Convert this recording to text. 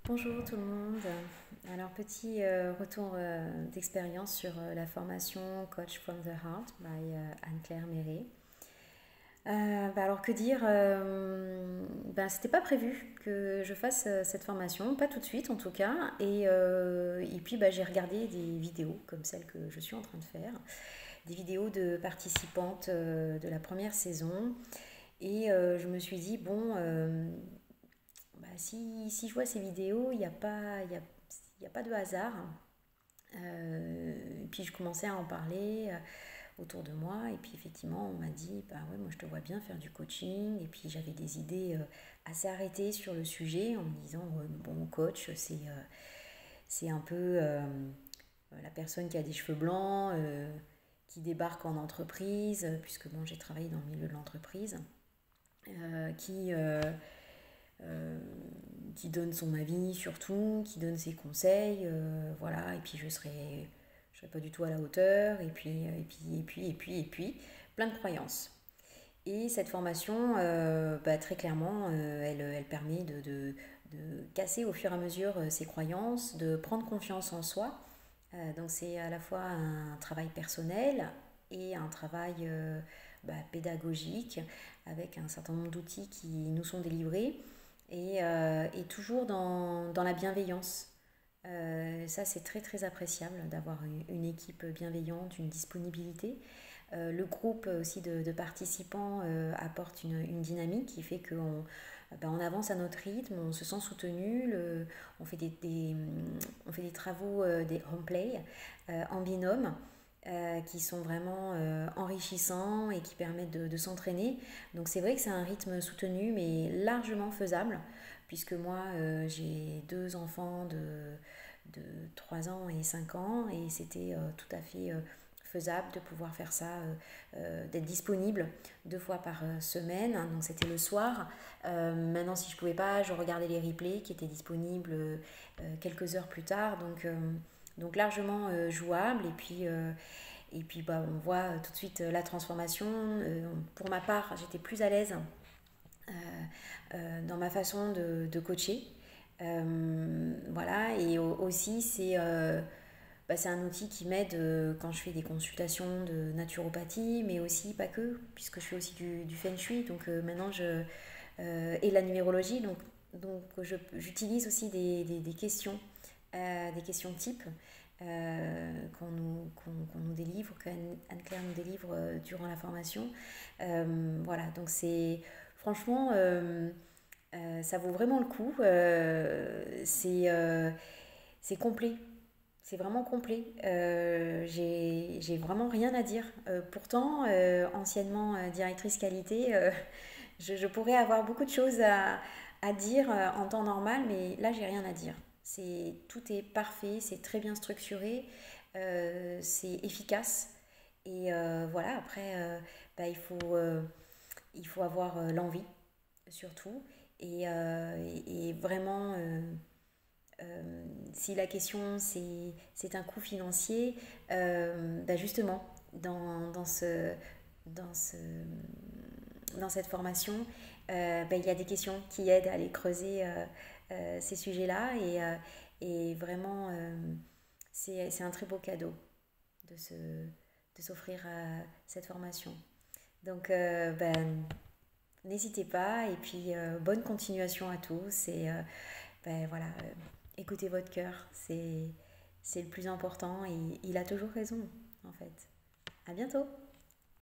Bonjour tout le monde. Alors petit retour d'expérience sur la formation Coach from the Heart by Anne-Claire Méré. Alors que dire, c'était pas prévu que je fasse cette formation, pas tout de suite en tout cas. Et puis j'ai regardé des vidéos comme celle que je suis en train de faire, des vidéos de participantes de la première saison. Et je me suis dit, bon, si je vois ces vidéos, il y a pas de hasard. Et puis je commençais à en parler autour de moi. Et puis effectivement, on m'a dit, bah ouais, moi je te vois bien faire du coaching. Et puis j'avais des idées assez arrêtées sur le sujet en me disant, bon, coach, c'est un peu la personne qui a des cheveux blancs, qui débarque en entreprise, puisque bon, j'ai travaillé dans le milieu de l'entreprise, euh, qui donne son avis sur tout, qui donne ses conseils, voilà, et puis je serai pas du tout à la hauteur, et puis, plein de croyances. Et cette formation, très clairement, elle permet de casser au fur et à mesure ces croyances, de prendre confiance en soi. Donc c'est à la fois un travail personnel et un travail pédagogique avec un certain nombre d'outils qui nous sont délivrés et toujours dans la bienveillance. Ça, c'est très très appréciable d'avoir une équipe bienveillante, une disponibilité. Le groupe aussi de participants apporte une dynamique qui fait qu'on on avance à notre rythme, on se sent soutenu, on fait on fait des travaux, des home play en binôme qui sont vraiment enrichissants et qui permettent de s'entraîner. Donc c'est vrai que c'est un rythme soutenu mais largement faisable puisque moi j'ai deux enfants de 3 ans et 5 ans et c'était tout à fait faisable de pouvoir faire ça, d'être disponible 2 fois par semaine. Donc c'était le soir. Maintenant si je pouvais pas, je regardais les replays qui étaient disponibles quelques heures plus tard. Donc largement jouable et puis on voit tout de suite la transformation. Pour ma part, j'étais plus à l'aise dans ma façon de coacher. Voilà, et aussi c'est un outil qui m'aide quand je fais des consultations de naturopathie, mais aussi pas que, puisque je fais aussi du feng shui. Donc maintenant, et la numérologie. Donc j'utilise aussi des questions types qu'on nous délivre, qu'Anne-Claire nous délivre durant la formation. Voilà, donc c'est franchement, ça vaut vraiment le coup. C'est complet. C'est vraiment complet. J'ai vraiment rien à dire. Pourtant, anciennement directrice qualité, je pourrais avoir beaucoup de choses à dire en temps normal, mais là, j'ai rien à dire. Tout est parfait, c'est très bien structuré, c'est efficace. Et voilà, après, il faut avoir l'envie, surtout. Et vraiment, si la question c'est un coût financier, justement, dans, ce, dans cette formation, il y a des questions qui aident à aller creuser ces sujets-là. Et vraiment, c'est un très beau cadeau de se, de s'offrir cette formation. Donc, n'hésitez pas et puis bonne continuation à tous et voilà, écoutez votre cœur, c'est le plus important et il a toujours raison en fait. À bientôt.